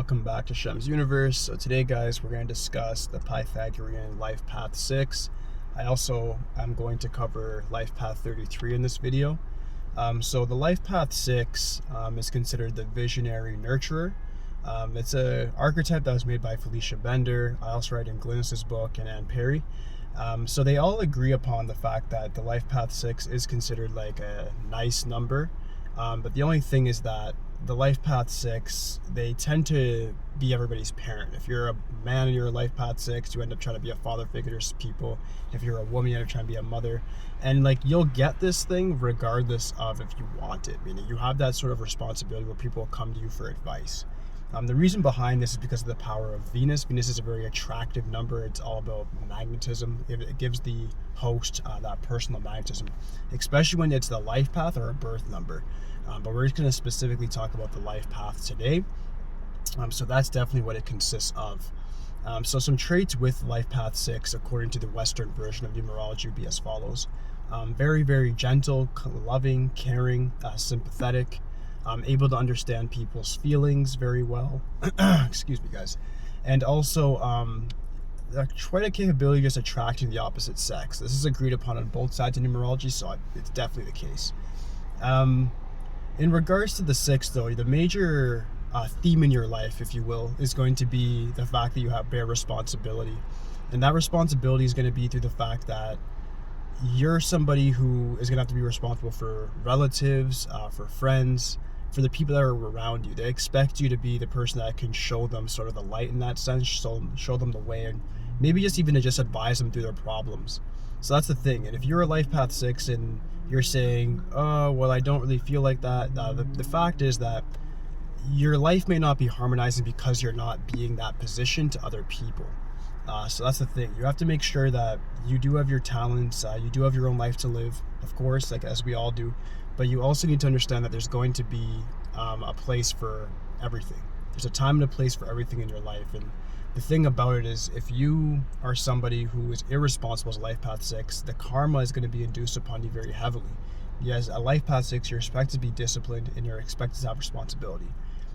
welcome back to Shem's Universe. So today, guys, we're going to discuss the Pythagorean life path 6. I also am going to cover life path 33 in this video. So the life path 6 is considered the visionary nurturer. It's an archetype that was made by Felicia Bender. I also read in Glynis's book and Ann Perry. So they all agree upon the fact that the life path 6 is considered like a nice number. But the only thing is that the life path 6, they tend to be everybody's parent. If you're a man and you're a life path 6, you end up trying to be a father figure to people. If you're a woman, you end up trying to be a mother. And like, you'll get this thing regardless of if you want it, meaning you have that sort of responsibility where people will come to you for advice. The reason behind this is because of the power of Venus. Venus is a very attractive number. It's all about magnetism. It gives the host that personal magnetism, especially when it's the life path or a birth number. But we're just going to specifically talk about the life path today. So that's definitely what it consists of. So some traits with life path 6, according to the Western version of numerology, would be as follows. Very, very gentle, loving, caring, sympathetic, able to understand people's feelings very well. Excuse me, guys. And also quite a capability of just attracting the opposite sex. This is agreed upon on both sides of numerology, so it's definitely the case. In regards to the 6, though, the major theme in your life, if you will, is going to be the fact that you bear responsibility. And that responsibility is going to be through the fact that you're somebody who is going to have to be responsible for relatives, for friends, for the people that are around you. They expect you to be the person that can show them sort of the light in that sense, show them the way, and maybe just even to just advise them through their problems. So that's the thing. And if you're a life path 6 and you're saying, oh, well, I don't really feel like that, the fact is that your life may not be harmonizing because you're not being that position to other people. So that's the thing. You have to make sure that you do have your talents, you do have your own life to live, of course, like as we all do, but you also need to understand that there's going to be a place for everything. There's a time and a place for everything in your life. And the thing about it is, if you are somebody who is irresponsible as a life path 6, the karma is going to be induced upon you very heavily. As a life path 6, you're expected to be disciplined and you're expected to have responsibility.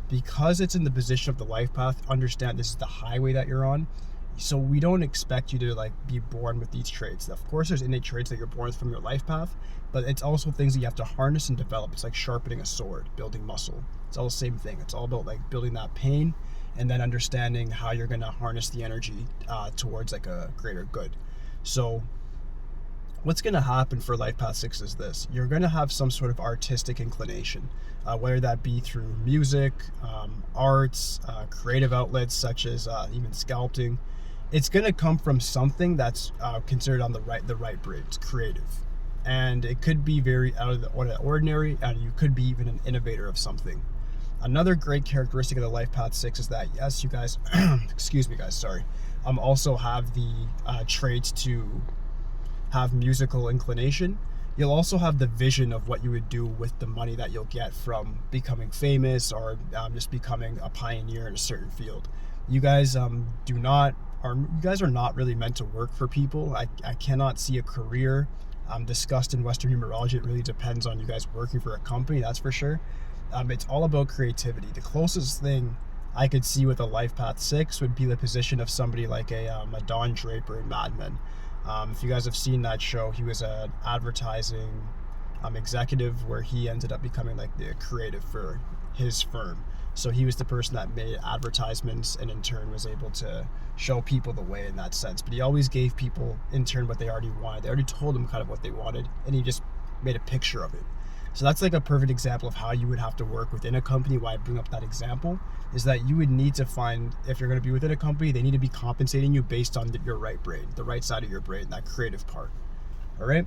Because it's in the position of the life path, understand this is the highway that you're on. So we don't expect you to be born with these traits. Of course, there's innate traits that you're born with from your life path, but it's also things that you have to harness and develop. It's like sharpening a sword, building muscle. It's all the same thing. It's all about building that pain and then understanding how you're going to harness the energy towards a greater good. So what's going to happen for life path 6 is this. You're going to have some sort of artistic inclination, whether that be through music, arts, creative outlets such as even sculpting. It's going to come from something that's considered on the right brain. It's creative, and it could be very out of the ordinary, and you could be even an innovator of something. Another great characteristic of the life path 6 is that, yes, you guys, excuse me, guys, sorry, also have the traits to have musical inclination. You'll also have the vision of what you would do with the money that you'll get from becoming famous or just becoming a pioneer in a certain field. You guys you guys are not really meant to work for people. I cannot see a career discussed in Western numerology. It really depends on you guys working for a company, that's for sure. It's all about creativity. The closest thing I could see with a life path 6 would be the position of somebody like a Don Draper in Mad Men. If you guys have seen that show, he was an advertising executive where he ended up becoming the creative for his firm. So he was the person that made advertisements and in turn was able to show people the way in that sense. But he always gave people in turn what they already wanted. They already told them kind of what they wanted, and he just made a picture of it. So that's a perfect example of how you would have to work within a company. Why I bring up that example is that you would need to find, if you're going to be within a company, they need to be compensating you based on your right brain, the right side of your brain, that creative part. All right.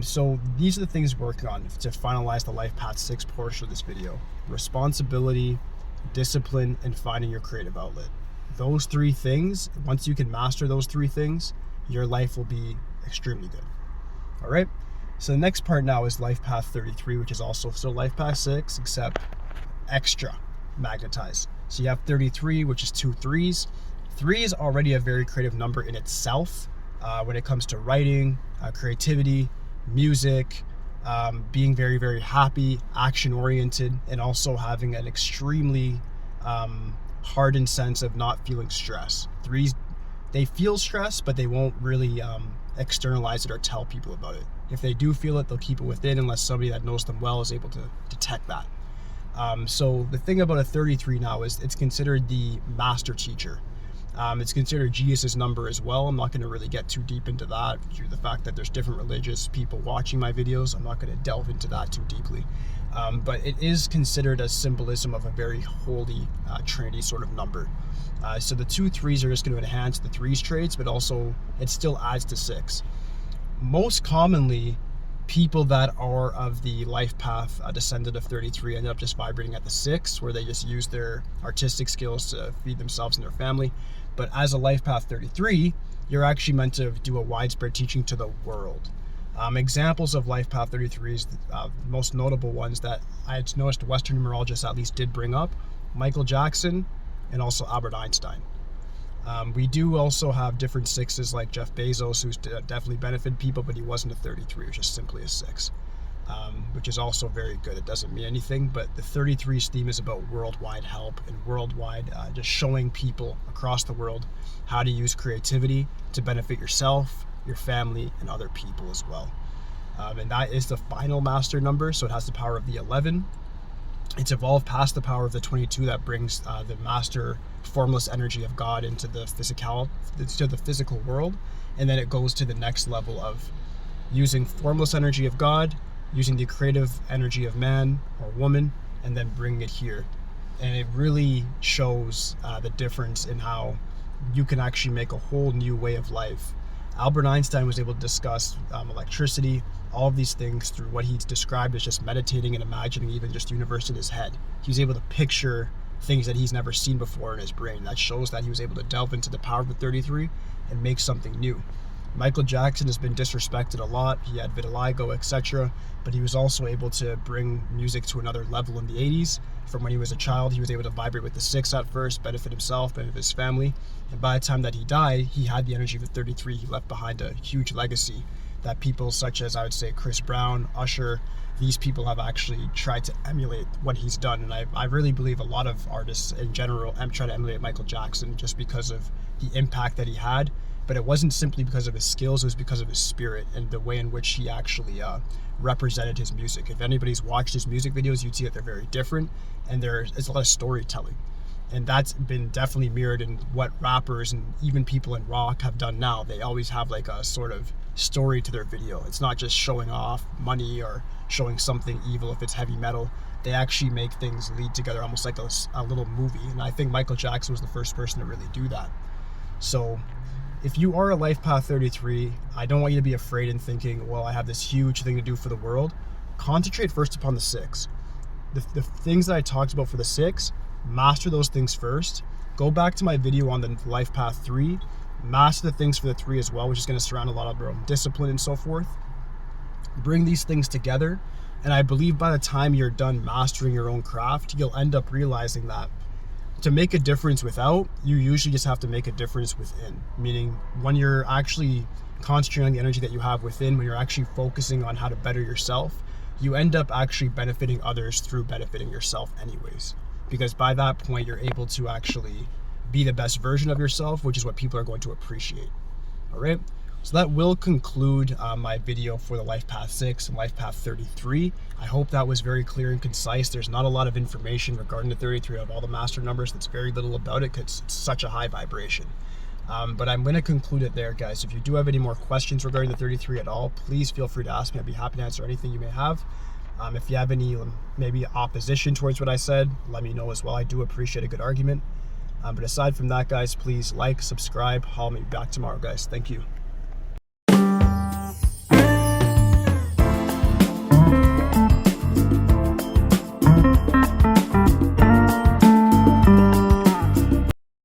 So these are the things we're working on to finalize the life path 6 portion of this video: responsibility, discipline, and finding your creative outlet. Those 3 things, once you can master those 3 things, your life will be extremely good. All right. So the next part now is life path 33, which is also still life path 6, except extra magnetized. So you have 33, which is 2 3s. 3 is already a very creative number in itself when it comes to writing, creativity, music, being very, very happy, action-oriented, and also having an extremely hardened sense of not feeling stress. Threes, they feel stress, but they won't really externalize it or tell people about it. If they do feel it, they'll keep it within unless somebody that knows them well is able to detect that. So the thing about a 33 now is it's considered the master teacher. It's considered Jesus' number as well. I'm not going to really get too deep into that due to the fact that there's different religious people watching my videos. I'm not going to delve into that too deeply. But it is considered a symbolism of a very holy Trinity sort of number. So the 2 3s are just going to enhance the 3's traits, but also it still adds to 6. Most commonly, people that are of the life path descendant of 33 end up just vibrating at the 6, where they just use their artistic skills to feed themselves and their family. But as a life path 33, you're actually meant to do a widespread teaching to the world. Examples of life path 33s, most notable ones that I had noticed Western numerologists at least did bring up: Michael Jackson and also Albert Einstein. We do also have different 6s like Jeff Bezos, who's definitely benefited people, but he wasn't a 33, it was just simply a 6, which is also very good. It doesn't mean anything, but the 33's theme is about worldwide help and worldwide just showing people across the world how to use creativity to benefit yourself, your family, and other people as well. And that is the final master number, so it has the power of the 11. It's evolved past the power of the 22 that brings the master formless energy of God into the physical world, and then it goes to the next level of using formless energy of God, using the creative energy of man or woman, and then bringing it here. And it really shows the difference in how you can actually make a whole new way of life. Albert Einstein was able to discuss electricity, all of these things through what he described as just meditating and imagining even just universe in his head. He was able to picture things that he's never seen before in his brain. That shows that he was able to delve into the power of the 33 and make something new. Michael Jackson has been disrespected a lot. He had vitiligo, etc., but he was also able to bring music to another level in the 80s. From when he was a child, he was able to vibrate with the 6 at first, benefit himself, benefit his family, and by the time that he died, he had the energy of the 33. He left behind a huge legacy that people such as, I would say, Chris Brown, Usher, these people have actually tried to emulate what he's done. And I really believe a lot of artists in general try to emulate Michael Jackson just because of the impact that he had. But it wasn't simply because of his skills, it was because of his spirit and the way in which he actually represented his music. If anybody's watched his music videos, you'd see that they're very different, and it's a lot of storytelling. And that's been definitely mirrored in what rappers and even people in rock have done now. They always have like a sort of story to their video. It's not just showing off money or showing something evil if it's heavy metal. They actually make things lead together almost like a little movie. And I think Michael Jackson was the first person to really do that. So if you are a life path 33, I don't want you to be afraid and thinking, well, I have this huge thing to do for the world. Concentrate first upon the 6. The things that I talked about for the 6, master those things first. Go back to my video on the life path 3, master the things for the 3 as well, which is going to surround a lot of your own discipline and so forth. Bring these things together, and I believe by the time you're done mastering your own craft, you'll end up realizing that to make a difference without, you usually just have to make a difference within. Meaning when you're actually concentrating on the energy that you have within, when you're actually focusing on how to better yourself, you end up actually benefiting others through benefiting yourself anyways. Because by that point, you're able to actually be the best version of yourself, which is what people are going to appreciate. All right. So that will conclude my video for the Life Path 6 and Life Path 33. I hope that was very clear and concise. There's not a lot of information regarding the 33 of all the master numbers. That's very little about it because it's such a high vibration. But I'm going to conclude it there, guys. If you do have any more questions regarding the 33 at all, please feel free to ask me. I'd be happy to answer anything you may have. If you have any maybe opposition towards what I said, let me know as well. I do appreciate a good argument. But aside from that, guys, please like, subscribe. I'll meet you back tomorrow, guys. Thank you.